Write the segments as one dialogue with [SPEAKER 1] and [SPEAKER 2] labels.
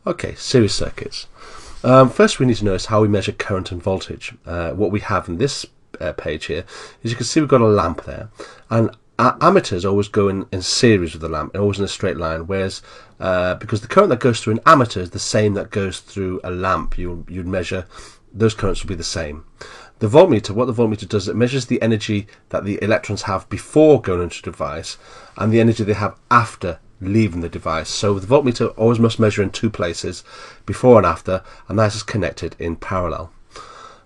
[SPEAKER 1] Okay, series circuits. First we need to know is how we measure current and voltage. What we have in this page here is you can see we've got a lamp there, and ammeters always go in series with the lamp, and always in a straight line, whereas because the current that goes through an ammeter is the same that goes through a lamp, you'd measure those currents will be the same. The voltmeter, what the voltmeter does, it measures the energy that the electrons have before going into the device and the energy they have after leaving the device. So the voltmeter always must measure in two places, before and after, and that is connected in parallel.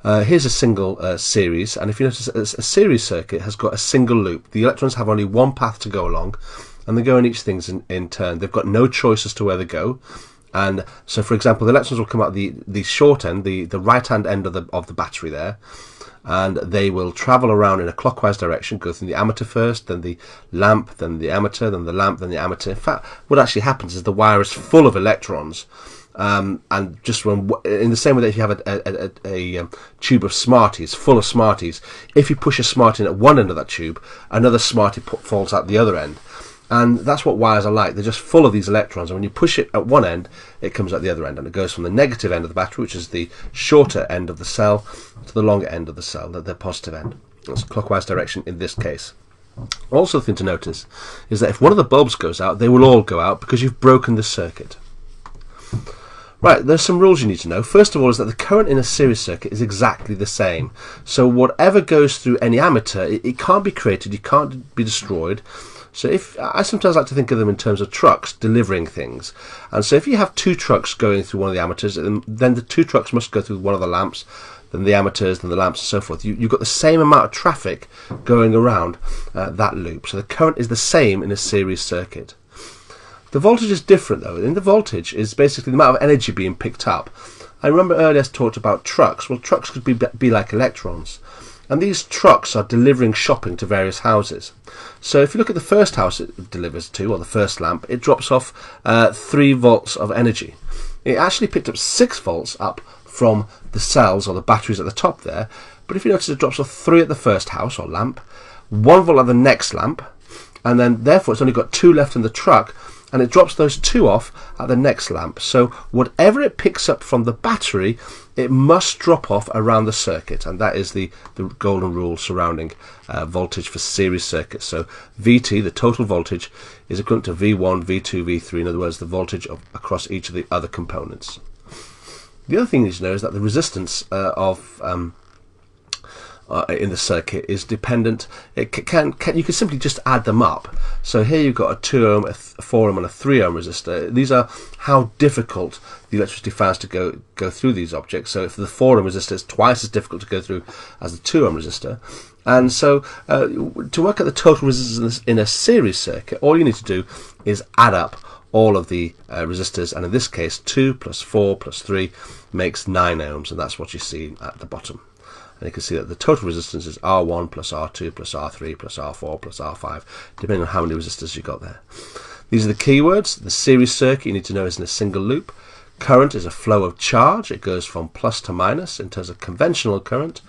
[SPEAKER 1] Here's a single series, and if you notice, a series circuit has got a single loop. The electrons have only one path to go along, and they go in each thing in turn. They've got no choice as to where they go. And so, for example, the electrons will come out the short end, the right hand end of the battery there, and they will travel around in a clockwise direction, go through the ammeter first, then the lamp, then the ammeter, then the lamp, then the ammeter. In fact, what actually happens is the wire is full of electrons, and just when, in the same way that if you have a tube of Smarties, full of Smarties, if you push a Smartie in at one end of that tube, another Smartie falls out the other end. And that's what wires are like. They're just full of these electrons, and when you push it at one end, it comes out the other end, and it goes from the negative end of the battery, which is the shorter end of the cell, to the longer end of the cell, the positive end. That's clockwise direction in this case. Also, the thing to notice is that if one of the bulbs goes out, they will all go out because you've broken the circuit. Right, there's some rules you need to know. First of all is that the current in a series circuit is exactly the same. So whatever goes through any ammeter, it can't be created, it can't be destroyed. So I sometimes like to think of them in terms of trucks delivering things. And so if you have two trucks going through one of the ammeters, then the two trucks must go through one of the lamps, then the ammeters, then the lamps, and so forth. You've got the same amount of traffic going around that loop. So the current is the same in a series circuit. The voltage is different though. In the voltage is basically the amount of energy being picked up. I remember earlier I talked about trucks. Well, trucks could be like electrons. And these trucks are delivering shopping to various houses. So if you look at the first house it delivers to, or the first lamp, it drops off 3 volts of energy. It actually picked up 6 volts up from the cells or the batteries at the top there. But if you notice, it drops off 3 at the first house or lamp, 1 volt at the next lamp, and then therefore it's only got 2 left in the truck, and it drops those 2 off at the next lamp. So whatever it picks up from the battery, it must drop off around the circuit, and that is the golden rule surrounding voltage for series circuits. So VT, the total voltage, is equivalent to V1, V2, V3, in other words, the voltage across each of the other components. The other thing you need to know is that the resistance in the circuit is dependent. You can simply just add them up. So here you've got a 2 ohm, a 4 ohm and a 3 ohm resistor. These are how difficult the electricity fans to go through these objects. So if the 4 ohm resistor is twice as difficult to go through as the 2 ohm resistor. And so to work out the total resistance in a series circuit, all you need to do is add up all of the resistors, and in this case 2 plus 4 plus 3 makes 9 ohms, and that's what you see at the bottom. And you can see that the total resistance is R1 plus R2 plus R3 plus R4 plus R5, depending on how many resistors you've got there. These are the keywords. The series circuit you need to know is in a single loop. Current is a flow of charge. It goes from plus to minus in terms of conventional current.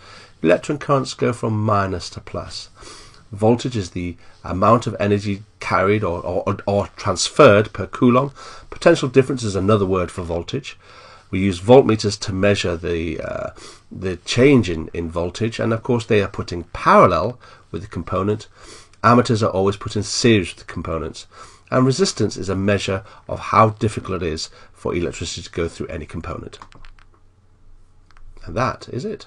[SPEAKER 1] Electron currents go from minus to plus. Voltage is the amount of energy carried or transferred per coulomb. Potential difference is another word for voltage. We use voltmeters to measure the change in voltage, and of course they are put in parallel with the component. Ammeters are always put in series with the components, and resistance is a measure of how difficult it is for electricity to go through any component. And that is it.